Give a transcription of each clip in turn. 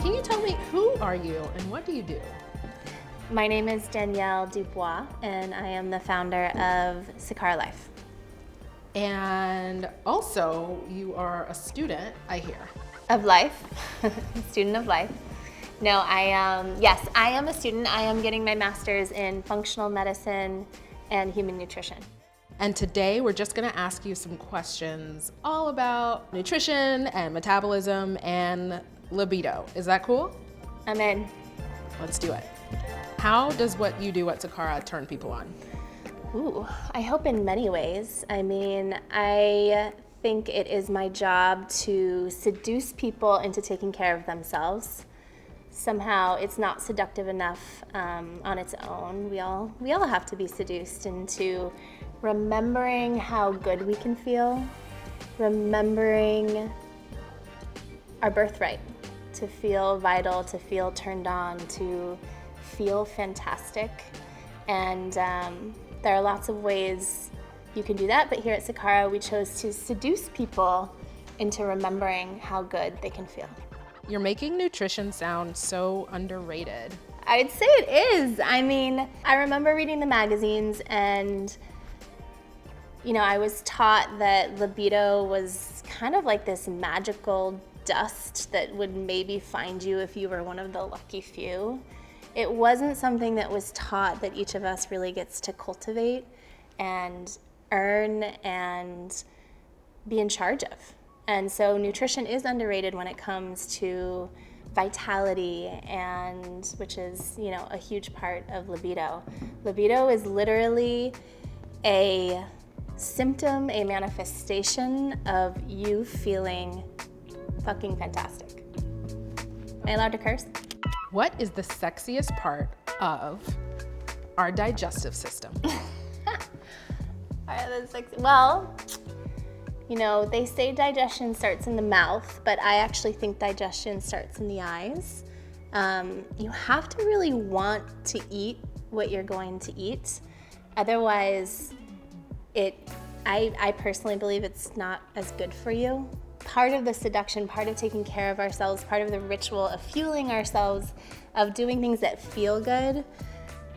Can you tell me, who are you and what do you do? My name is Danielle DuBoise, and I am the founder of Sakara Life. And also, you are a student, I hear. Of life, student of life. No, yes, I am a student. I am getting my master's in functional medicine and human nutrition. And today we're just gonna ask you some questions all about nutrition and metabolism and libido. Is that cool? I'm in. Let's do it. How does what you do at Sakara turn people on? Ooh, I hope in many ways. I mean, I think it is my job to seduce people into taking care of themselves. Somehow it's not seductive enough on its own. We all have to be seduced into remembering how good we can feel, remembering our birthright, to feel vital, to feel turned on, to feel fantastic. And there are lots of ways you can do that, but here at Sakara, we chose to seduce people into remembering how good they can feel. You're making nutrition sound so underrated. I'd say it is. I mean, I remember reading the magazines and, you know, I was taught that libido was kind of like this magical dust that would maybe find you if you were one of the lucky few. It wasn't something that was taught that each of us really gets to cultivate and earn and be in charge of. And so nutrition is underrated when it comes to vitality, and which is, you know, a huge part of libido. Libido is literally a symptom, a manifestation of you feeling fucking fantastic. Am I allowed to curse? What is the sexiest part of our digestive system? Well, you know, they say digestion starts in the mouth, but I actually think digestion starts in the eyes. You have to really want to eat what you're going to eat. Otherwise, I personally believe it's not as good for you. Part of the seduction, part of taking care of ourselves, part of the ritual of fueling ourselves, of doing things that feel good,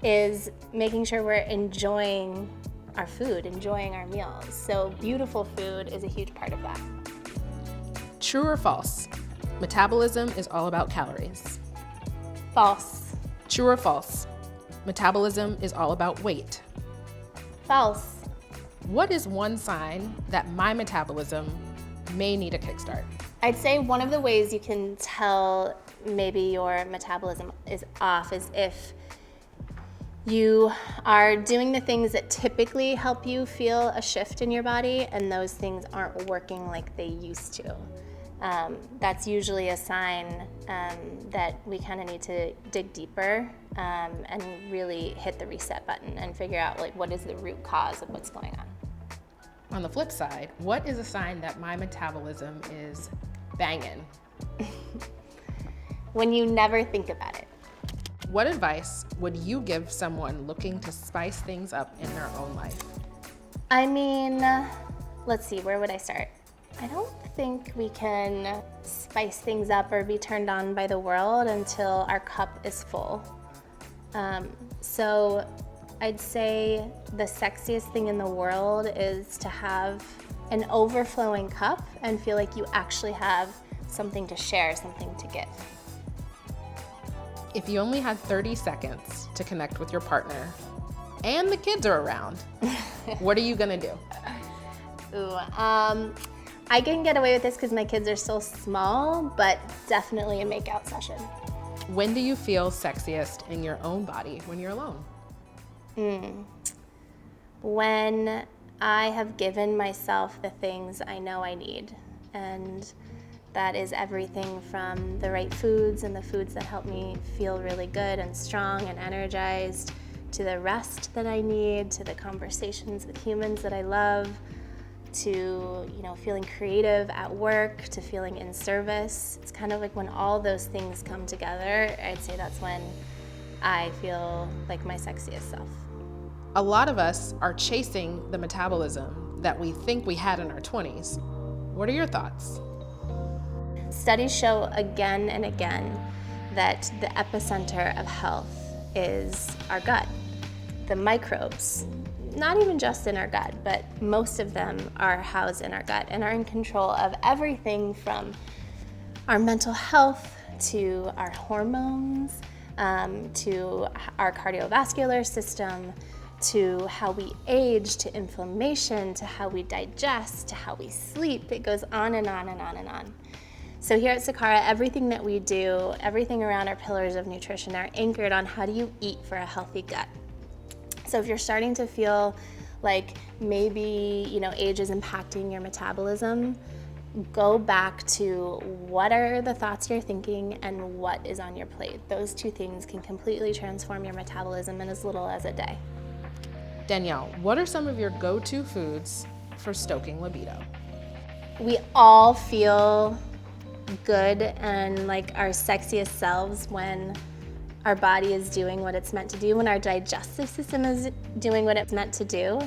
is making sure we're enjoying our food, enjoying our meals. So beautiful food is a huge part of that. True or false? Metabolism is all about calories. False. True or false? Metabolism is all about weight. False. What is one sign that my metabolism may need a kickstart? I'd say one of the ways you can tell maybe your metabolism is off is if you are doing the things that typically help you feel a shift in your body and those things aren't working like they used to. That's usually a sign that we kind of need to dig deeper and really hit the reset button and figure out, like, what is the root cause of what's going on. On the flip side, what is a sign that my metabolism is banging? When you never think about it. What advice would you give someone looking to spice things up in their own life? I mean, let's see, where would I start? I don't think we can spice things up or be turned on by the world until our cup is full. So I'd say the sexiest thing in the world is to have an overflowing cup and feel like you actually have something to share, something to give. If you only had 30 seconds to connect with your partner and the kids are around, what are you gonna do? Ooh, I can get away with this because my kids are still small, but definitely a makeout session. When do you feel sexiest in your own body when you're alone? When I have given myself the things I know I need, and that is everything from the right foods and the foods that help me feel really good and strong and energized, to the rest that I need, to the conversations with humans that I love, to, you know, feeling creative at work, to feeling in service. It's kind of like when all those things come together, I'd say that's when I feel like my sexiest self. A lot of us are chasing the metabolism that we think we had in our 20s. What are your thoughts? Studies show again and again that the epicenter of health is our gut. The microbes, not even just in our gut, but most of them are housed in our gut and are in control of everything from our mental health to our hormones, to our cardiovascular system, to how we age, to inflammation, to how we digest, to how we sleep. It goes on and on and on and on. So here at Sakara, everything that we do, everything around our pillars of nutrition are anchored on how do you eat for a healthy gut. So if you're starting to feel like maybe, age is impacting your metabolism, go back to what are the thoughts you're thinking and what is on your plate. Those two things can completely transform your metabolism in as little as a day. Danielle, what are some of your go-to foods for stoking libido? We all feel good and like our sexiest selves when our body is doing what it's meant to do, when our digestive system is doing what it's meant to do.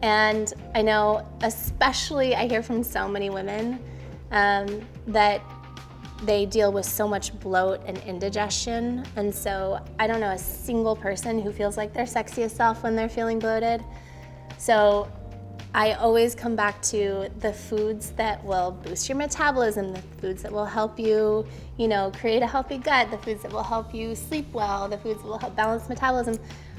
And I know, especially I hear from so many women that they deal with so much bloat and indigestion. And so I don't know a single person who feels like their sexiest self when they're feeling bloated. So I always come back to the foods that will boost your metabolism, the foods that will help you, create a healthy gut, the foods that will help you sleep well, the foods that will help balance metabolism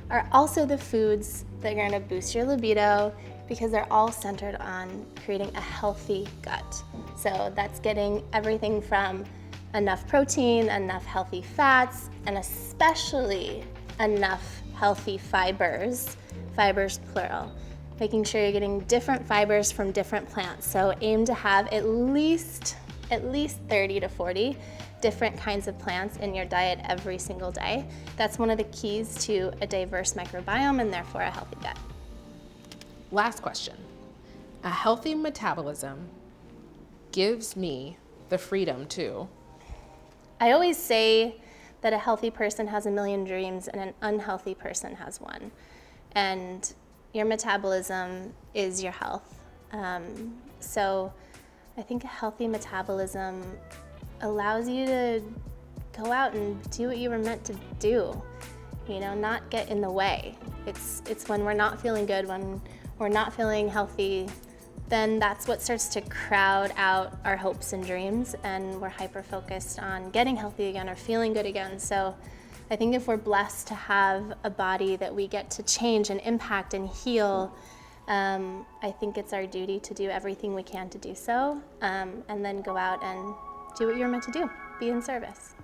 are also the foods that are going to boost your libido because they're all centered on creating a healthy gut. So that's getting everything from enough protein, enough healthy fats, and especially enough healthy fibers plural. Making sure you're getting different fibers from different plants. So aim to have at least 30 to 40 different kinds of plants in your diet every single day. That's one of the keys to a diverse microbiome and therefore a healthy gut. Last question. A healthy metabolism gives me the freedom to... I always say that a healthy person has a million dreams and an unhealthy person has one. And your metabolism is your health. So I think a healthy metabolism allows you to go out and do what you were meant to do, not get in the way. It's when we're not feeling good, when we're not feeling healthy, then that's what starts to crowd out our hopes and dreams, and we're hyper-focused on getting healthy again or feeling good again. So I think if we're blessed to have a body that we get to change and impact and heal, I think it's our duty to do everything we can to do so, and then go out and do what you're meant to do, be in service.